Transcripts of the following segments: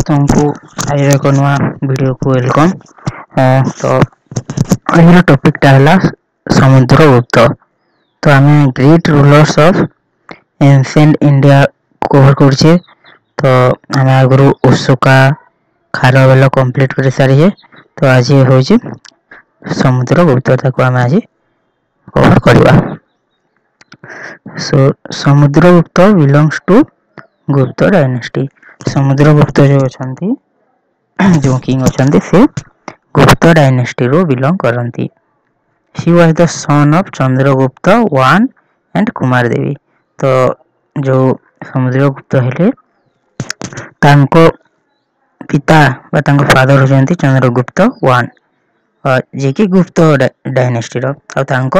ସମସ୍ତଙ୍କୁ ଆଜିର ଏକ ନୂଆ ଭିଡ଼ିଓକୁ ୱେଲକମ୍। ତ ଆଜିର ଟପିକଟା ହେଲା ସମୁଦ୍ରଗୁପ୍ତ। ତ ଆମେ great rulers of ancient India କଭର କରୁଛେ। ତ ଆମେ ଆଗରୁ ଅଶୋକା ଖାରବେଳ କମ୍ପ୍ଲିଟ୍ କରି ସାରିଛେ। ତ ଆଜି ହେଉଛି ସମୁଦ୍ରଗୁପ୍ତ, ତାକୁ ଆମେ ଆଜି କଭର କରିବା। ସମୁଦ୍ରଗୁପ୍ତ ବିଲଙ୍ଗସ୍ ଟୁ ଗୁପ୍ତ ଡାଇନେଷ୍ଟି। ସମୁଦ୍ରଗୁପ୍ତ ଯେଉଁ ଅଛନ୍ତି, ଯେଉଁ କିଙ୍ଗ ଅଛନ୍ତି, ସେ ଗୁପ୍ତ ଡାଇନେଷ୍ଟିରୁ ବିଲଙ୍ଗ କରନ୍ତି। He was the son of Chandragupta one and Kumara Devi. ତ ଯେଉଁ ସମୁଦ୍ରଗୁପ୍ତ ହେଲେ, ତାଙ୍କ ପିତା ବା ତାଙ୍କ ଫାଦର ହେଉଛନ୍ତି ଚନ୍ଦ୍ରଗୁପ୍ତ ୱାନ୍, ଯିଏକି ଗୁପ୍ତ ଡାଇନେଷ୍ଟିର, ଆଉ ତାଙ୍କ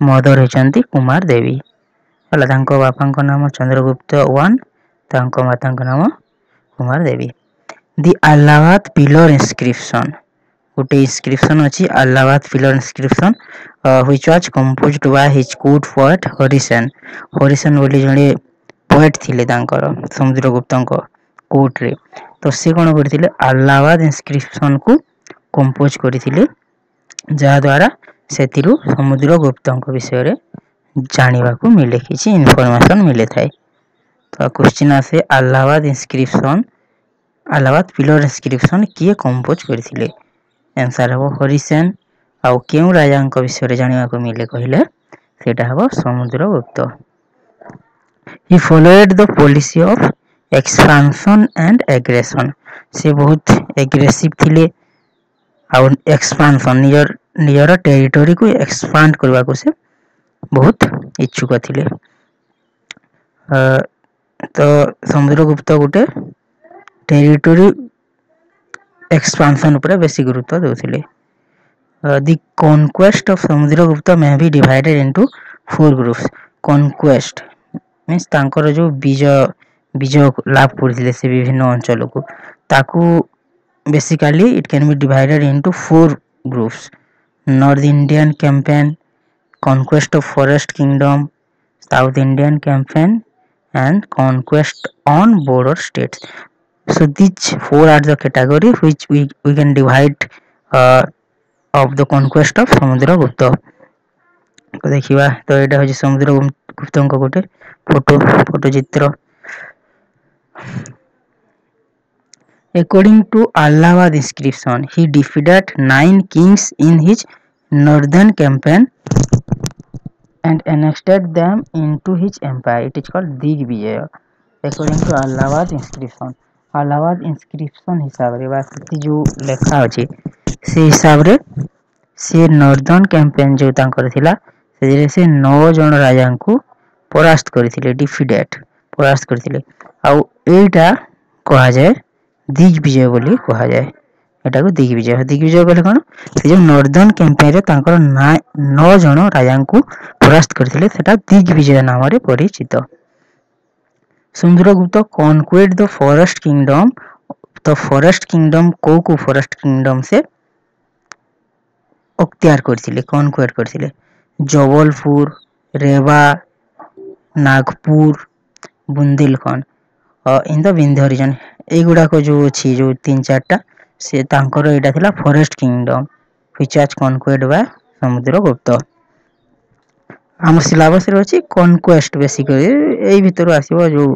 ମଦର ହେଉଛନ୍ତି କୁମାର ଦେବୀ। ହେଲା, ତାଙ୍କ ବାପାଙ୍କ ନାମ ଚନ୍ଦ୍ରଗୁପ୍ତ ୱାନ୍, ତାଙ୍କ ମାତାଙ୍କ ନାମ Kumara Devi. The Allahabad pillar inscription, ଗୋଟେ ଇନସ୍କ୍ରିପସନ୍ ଅଛି, Allahabad pillar inscription, which was composed by his court poet Harisena. Harisena ବୋଲି ଜଣେ ପୋଏଟ୍ ଥିଲେ ତାଙ୍କର ସମୁଦ୍ରଗୁପ୍ତଙ୍କ କୋର୍ଟରେ। ତ ସେ କ'ଣ କରିଥିଲେ, ଆହ୍ଲାବାଦ ଇନସ୍କ୍ରିପସନ୍କୁ କମ୍ପୋଜ କରିଥିଲେ, ଯାହାଦ୍ୱାରା ସେଥିରୁ ସମୁଦ୍ରଗୁପ୍ତଙ୍କ ବିଷୟରେ ଜାଣିବାକୁ ମିଳେ, କିଛି ଇନଫର୍ମେସନ୍ ମିଳିଥାଏ। ତ କ୍ୱେଶ୍ଚିନ୍ ଆସେ, ଆହ୍ଲାବାଦ ଇନସ୍କ୍ରିପସନ୍, ଆହ୍ଲାବାଦ ପିଲର ଇନସ୍କ୍ରିପସନ୍ କିଏ କମ୍ପୋଜ କରିଥିଲେ? ଆନ୍ସର ହେବ ହରିସେନ। ଆଉ କେଉଁ ରାଜାଙ୍କ ବିଷୟରେ ଜାଣିବାକୁ ମିଳେ କହିଲେ, ସେଇଟା ହେବ ସମୁଦ୍ରଗୁପ୍ତ। ହି ଫଲୋଏଡ୍ ଦ policy of expansion and aggression. ସେ ବହୁତ ଏଗ୍ରେସିଭ୍ ଥିଲେ, ଆଉ ଏକ୍ସପାନସନ୍, ନିଜର ଟେରିଟୋରିକୁ ଏକ୍ସପାଣ୍ଡ କରିବାକୁ ସେ ବହୁତ ଇଚ୍ଛୁକ ଥିଲେ। ତ ସମୁଦ୍ରଗୁପ୍ତ ଗୋଟେ ଟେରିଟୋରି ଏକ୍ସପାନସନ୍ ଉପରେ ବେଶୀ ଗୁରୁତ୍ୱ ଦେଉଥିଲେ। The conquest of Samudragupta may be divided into 4 groups. Conquest means ତାଙ୍କର ଯେଉଁ ବିଜୟ ଲାଭ କରିଥିଲେ ସେ ବିଭିନ୍ନ ଅଞ୍ଚଳକୁ, ତାକୁ basically it can be divided into 4 groups: north Indian campaign, conquest of forest kingdom, south Indian campaign, and conquest on border states. So these 4 are the category which we can divide of the conquest of Samudragupta. ଦେଖିବା, ତ ଏଇଟା ହେଉଛି ସମୁଦ୍ରଗୁପ୍ତଙ୍କ ଗୋଟେ photo ଚିତ୍ର। According to Allahabad inscription, he defeated 9 kings in his northern campaign and annexed them into his empire. It is called Digvijaya. According to Allahabad inscription, Allahabad inscription ହିସାବରେ ବା ସେଠି ଯେଉଁ ଲେଖା ଅଛି, ସେ ହିସାବରେ ସେ ନର୍ଦର୍ନ କ୍ୟାମ୍ପେନ୍ ଯେଉଁ ତାଙ୍କର ଥିଲା, ସେଥିରେ ସେ 9 ଜଣ ରାଜାଙ୍କୁ ପରାସ୍ତ କରିଥିଲେ, ପରାସ୍ତ କରିଥିଲେ। ଆଉ ଏଇଟା କୁହାଯାଏ ଦିଗ୍ବିଜୟ ବୋଲି କୁହାଯାଏ। ଏଟାକୁ ଦିଗ୍ବିଜୟ କହିଲେ କ'ଣ, ସେ ଯେଉଁ ନର୍ଦର୍ନ କ୍ୟାମ୍ପେନ୍ରେ ତାଙ୍କର 9 ଜଣ ରାଜାଙ୍କୁ ପରାସ୍ତ କରିଥିଲେ, ସେଟା ଦିଗ୍ବିଜୟ ନାମରେ ପରିଚିତ। Samudragupta conquered the forest kingdom. ତ ଫରେଷ୍ଟ କିଙ୍ଗଡମ୍ କୋଉ ଫରେଷ୍ଟ କିଙ୍ଗଡମ୍ ସେ ଅକ୍ତିଆର କରିଥିଲେ, କନକ୍ୱେର୍ଡ କରିଥିଲେ? Jabalpur, Rewa, Nagpur, Bundelkhand, in the Vindhya region. ଏଇଗୁଡାକ ଯେଉଁ ଅଛି, ଯେଉଁ 3-4ଟା, ସେ ତାଙ୍କର ଏଇଟା ଥିଲା forest kingdom which was conquered by Samudragupta. ଆମ ସିଲାବସରେ ଅଛି କନକ୍ୱେଷ୍ଟ, ବେସିକାଲି ଏଇ ଭିତରୁ ଆସିବ, ଯେଉଁ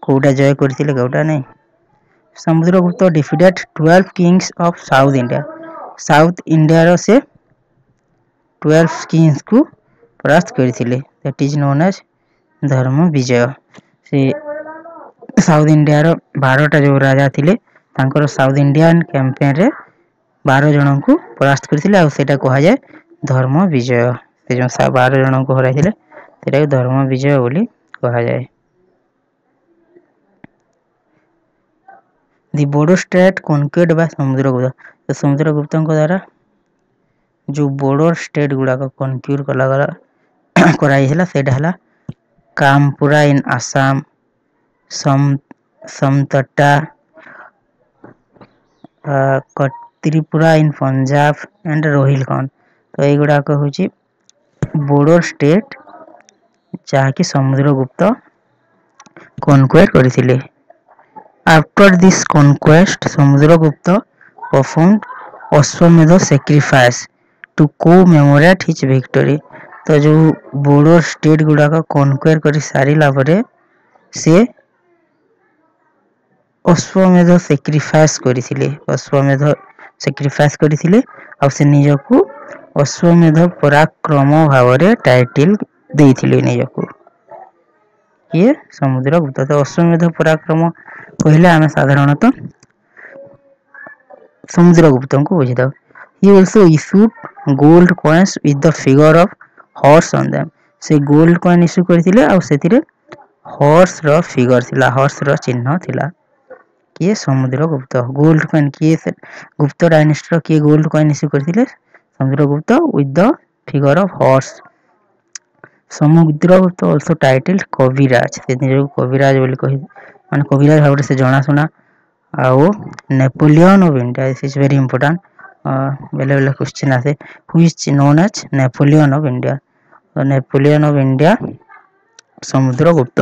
କୋଉଟା ଜୟ କରିଥିଲେ କୋଉଟା ନାହିଁ। Samudragupta defeated 12 Kings of south India. South ଇଣ୍ଡିଆର ସେ 12 କିଙ୍ଗସକୁ ପରାସ୍ତ କରିଥିଲେ। ଦ୍ୟାଟ୍ ଇଜ୍ ନୋନ୍ ଆଜ୍ ଧର୍ମ ବିଜୟ। ସେ ସାଉଥ ଇଣ୍ଡିଆର 12ଟା ଯେଉଁ ରାଜା ଥିଲେ, ତାଙ୍କର ସାଉଥ ଇଣ୍ଡିଆନ୍ କ୍ୟାମ୍ପେନ୍ରେ 12 ଜଣଙ୍କୁ ପରାସ୍ତ କରିଥିଲେ, ଆଉ ସେଇଟା କୁହାଯାଏ ଧର୍ମ ବିଜୟ। ସେ ଯେଉଁ 12 ଜଣଙ୍କୁ ହରାଇଥିଲେ, ସେଇଟାକୁ ଧର୍ମ ବିଜୟ ବୋଲି କୁହାଯାଏ। The border state conquered by Samudragupta. ସମୁଦ୍ରଗୁପ୍ତଙ୍କ ଦ୍ୱାରା ଯେଉଁ ବୋର୍ଡର ଷ୍ଟେଟ୍ ଗୁଡ଼ାକ କନକ୍ୱେର୍ କରାଯାଇଥିଲା, ସେଇଟା ହେଲା Kamarupa in Assam, Samatata, Tripura in Punjab and Rohilkhand. ତ ଏଇଗୁଡ଼ାକ ହେଉଛି ବୋର୍ଡର ଷ୍ଟେଟ୍ ଯାହାକି ସମୁଦ୍ରଗୁପ୍ତ କନକ୍ୱେଷ୍ଟ କରିଥିଲେ। After this conquest Samudragupta performed Ashvamedha sacrifice to commemorate his victory। ତ ଯୋଉ ବୋର୍ଡର ଷ୍ଟେଟ ଗୁଡାକ କନକ୍ୱେଷ୍ଟ କରି ସାରିଲା ପରେ ସେ ଅଶ୍ୱମେଧ sacrifice କରିଥିଲେ। ଅଶ୍ୱମେଧ sacrifice କରିଥିଲେ ଆଉ ସେ ନିଜକୁ ଅଶ୍ୱମେଧ ପରାକ୍ରମ ଭାବରେ ଟାଇଟଲ ଦେଇଥିଲେ ନିଜକୁ। କିଏ? ସମୁଦ୍ରଗୁପ୍ତ। ତ ଅଶ୍ୱମେଧ ପରାକ୍ରମ କହିଲେ ଆମେ ସାଧାରଣତଃ ସମୁଦ୍ରଗୁପ୍ତଙ୍କୁ ବୁଝିଥାଉ। He also issued gold coins with the figure of horse on them। ସେ ଗୋଲ୍ଡ କଏନ୍ ଇସ୍ୟୁ କରିଥିଲେ ଆଉ ସେଥିରେ ହର୍ସ ର ଫିଗର ଥିଲା, ହର୍ସ ର ଚିହ୍ନ ଥିଲା। କିଏ? ସମୁଦ୍ରଗୁପ୍ତ। ଗୋଲ୍ଡ କଏନ୍ କିଏ? ଗୁପ୍ତ ଡାଇନେଷ୍ଟିର କିଏ ଗୋଲ୍ଡ କଏନ୍ ଇସ୍ୟୁ କରିଥିଲେ? Samudragupta with the figure of horse। Samudragupta also titled କବିରାଜ। ସେ ନିଜକୁ କବିରାଜ ବୋଲି କହି ମାନେ କବିରାଜ ଭାବରେ ସେ ଜଣାଶୁଣା। ଆଉ Napoleon of India, this is very important. ବେଲେ ବେଲେ କ୍ୱେଶ୍ଚିନ୍ ଆସେ ହୁ is known as Napoleon of India. Napoleon of India Samudragupta.